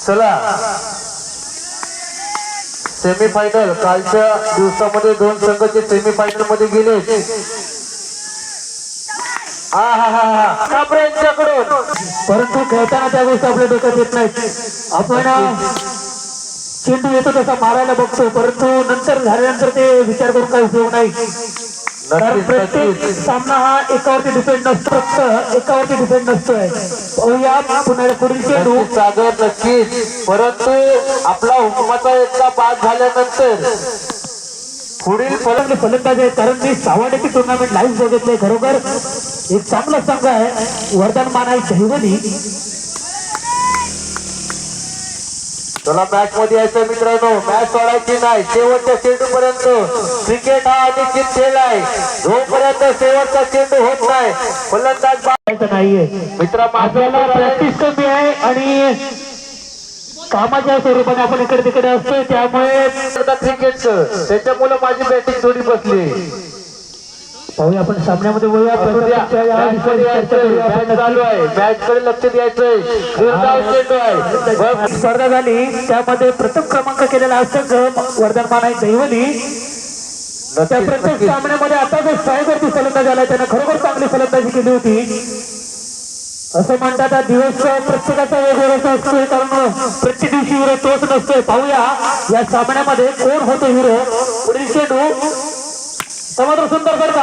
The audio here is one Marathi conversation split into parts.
चला सेमीफायनल कालच्या दिवसामध्ये दोन संघाचे सेमीफायनल मध्ये गेले. यांच्याकडून परंतु खेळताना त्या गोष्टी आपल्या डोक्यात येत नाहीत. आपण चेंडू येतो तसा मारायला बघतो, परंतु नंतर झाल्यानंतर ते विचार करून काही उपयोग नाही. कारण प्रत्येक सामना हा एकावरती डिपेंड नसतो, फक्त एकावरती डिपेंड नसतोय. पाहूया पुन्हा पुढील चेंडू सागर नक्कीच, परंतु आपला हुकुमाचा एकदा बाद झाल्यानंतर पुढील फलंदाज आहे. कारण मी सावाडेची टुर्नामेंट लाईव्ह बघितले, खरोखर एक चांगला संघ आहे वर्धन मानाई दहिवली. चला मॅच मध्ये यायचं मित्रांनो, मॅच सोडायची नाही शेवटच्या चेंडू पर्यंत. क्रिकेट हा अनिश्चित खेळ आहे, जोपर्यंत शेवटचा चेंडू होत नाही फलंदाज नाहीये. मित्र आपल्याला प्रॅक्टिस कमी आहे आणि कामाच्या स्वरूपाने आपण इकडे तिकडे असतोय, त्यामुळे क्रिकेटचं त्याच्यामुळे माझी बॅटिंग थोडी बसली. पाहूया आपण सामन्यामध्ये बोलूया. चालू आहे, मॅच कडे लक्ष द्यायचंय. स्पर्धा झाली त्यामध्ये प्रथम क्रमांक केलेला असत वर्धन मानाई दहिवली. त्या प्रत्येक सामन्यामध्ये आता जो स्ट्रायकरची फलंदाज आला त्याने खरोखर चांगली फलंदाजी केली होती. असं म्हणतात हा दिवस प्रत्येकाचा वेगवेगळा असतोय, कारण प्रत्येक दिवशी हिरो तोच नसतोय. पाहूया या सामन्यामध्ये कोण होतो हिरो. पुढील चेंडू समोर सुंदर करता.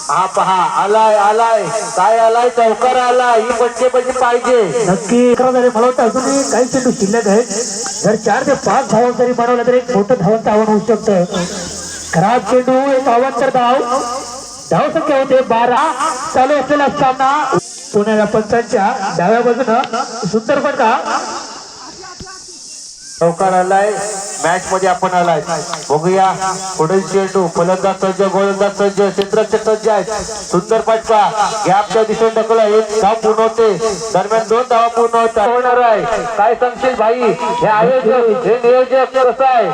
हा पहा आलाय आलाय काय आलाय, चौकार आलाय. ही बच्चेबाजी पाहिजे नक्की. 11 झाले मला वाटतं, अजूनही काही चेंडू शिल्लक आहेत. जर 4 ते 5 धावा जरी बनवला तर एक मोठं धावांचं आव्हान होऊ शकतं. खराब चेंडू, एक आव्हान तर धाव संख्या होते 12. चालू असलेला सामना पुण्याला पंचांच्या डाव्या बाजूनं सुंदर फटका. चौकार आलाय, मॅच मध्ये आपण आलाय. बघूया पुढील चेंडू. फलंदाज सज्ज, गोलंदाज सज्ज, क्षेत्ररक्षक सज्ज आहेत. सुंदर फटका गॅपच्या दिशेने ढकला. एक धाव पूर्ण होते, दरम्यान 2 धावा पूर्ण होणार आहे. काय सांगशील भाई, हे आयोजक हे नियोजक कसं आहे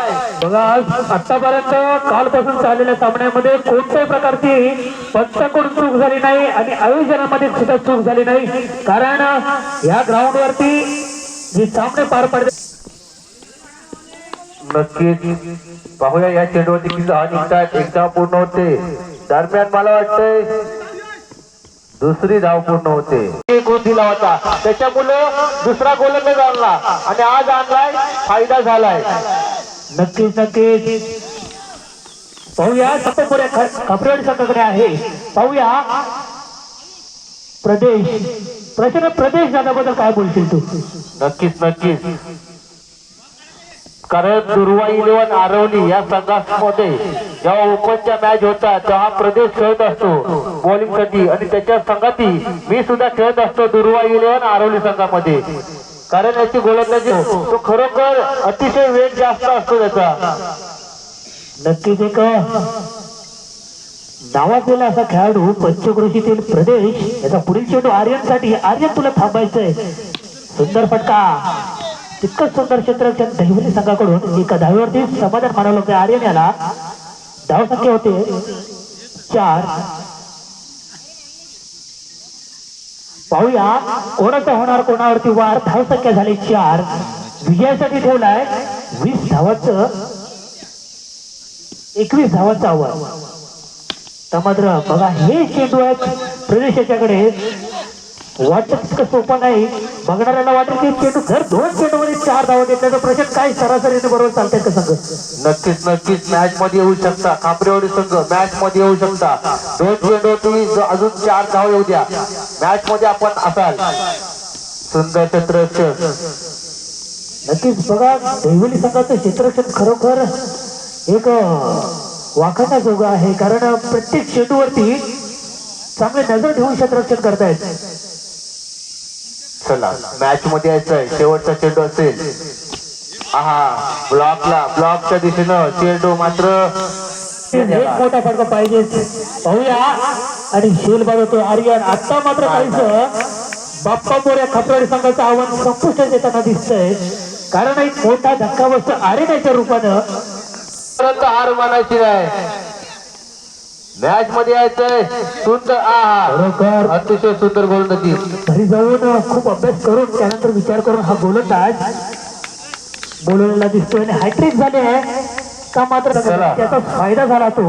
बघा. आज आतापर्यंत कालपासून चाललेल्या सामन्यामध्ये कोणत्याही प्रकारची पंचांकडून चूक झाली नाही आणि आयोजनामध्ये सुद्धा चूक झाली नाही. कारण या ग्राउंड वरती जे सामने पार पडले. नक्कीच पाहूया या चेंडूवरती किती धावा निघतात. एक धाव पूर्ण होते, दरम्यान मला वाटतंय दुसरी धाव पूर्ण होते. एक गोल दिला होता, त्याच्यामुळे दुसरा गोलंदाज आणला आणि आज आणलाय, फायदा झालाय. नक्कीच नक्कीच. पाहूया सप्तपुऱ्या खापरेवाडी संघाकडे आहे. पाहूया प्रदेश दादाबद्दल काय बोलशील तू. नक्कीच नक्कीच, कारण दुर्वा 11 आरवली या संघामध्ये जेव्हा ओपनच्या मॅच होतात तेव्हा प्रदेश खेळत असतो बॉलिंग साठी, आणि त्याच्या संघाती मी सुद्धा खेळत असतो दुर्वा 11 आरवली संघामध्ये. कारण याची गोलंदाजी तो खरोखर अतिशय वेग जास्त असतो त्याचा. नक्कीच एक नावाजलेला असा खेळाडू पंचक्रोशीतील प्रदेश. याचा पुढील चेंडू आर्यन साठी. आर्यन तुला थांबायचंय. सुंदर फटका. तितकंच सुंदर क्षेत्ररक्षण दहिवली संघाकडून एका धावेवरती समाधान मानवलं होतं आर्यन याला. धाव संख्या होते 4. पाहूया कोणाचा होणार कोणावरती वार. धाव संख्या झाली 4. विजयासाठी ठेवलाय 20 धावांचं 21 धावांचं आव्हान. तर मात्र बघा हे चेंडू आहेत प्रदेशाच्याकडे. वाटत तितकं सोपं नाही. बघणाऱ्याला वाटेल की चेंडू जर 2 चेंडूमध्ये 4 धावा घेतल्या तर प्रश्न काय सरासरीने बरोबर चालतंय का संघ. नक्कीच नक्कीच मॅच मध्ये येऊ शकता. खापरेवाडी संघ मॅच मध्ये येऊ शकता. 2 चेंडू तुम्ही अजून 4 धाव येऊ द्या, मॅच मध्ये आपण असाल. सुंदर क्षेत्ररक्षक. नक्कीच बघा दहिवली संघाचं क्षेत्ररक्षण खरोखर एक वाखाणण्याजोगं आहे. कारण प्रत्येक चेंडूवरती चांगले नजर ठेवून क्षेत्ररक्षण करतायत. चला मॅच मध्ये यायचंय, शेवटचा चेंडू असेल. ब्लॉकच्या दिशेनं चेंडू मात्र एक मोठा फटका पाहिजे. पाहूया आणि शेल बघतो आर्यन. आता मात्र काहीच बाप्पा मोऱ्या खापरेवाडी संघाचं आव्हान संपुष्टात येताना दिसतंय. कारण एक मोठा धक्का बसतो आर्यनाच्या रूपानं. परंतु हार मानायची नाही. मॅच मध्ये यायचंय सुंदर आहा खरोखर अतिशय सुंदर गोलंदाजी घरी जाऊन खूप अभ्यास करून त्यानंतर विचार करून हा गोलंदाज बोलवलेला दिसतोय आणि हॅट्रिक झाली आहे का मात्र त्याचा फायदा झाला तो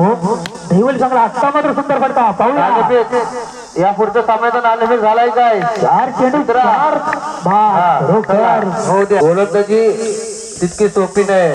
दैवल चांगला आत्ता मात्र सुंदर फटका पाहूया नाणेफेक या पुढच्या सामन्याचा नाणेफेक झालाय काय 4 चेंडू 4 बाद खरोखर हो द्या गोलंदाजी तितकी सोपी नाही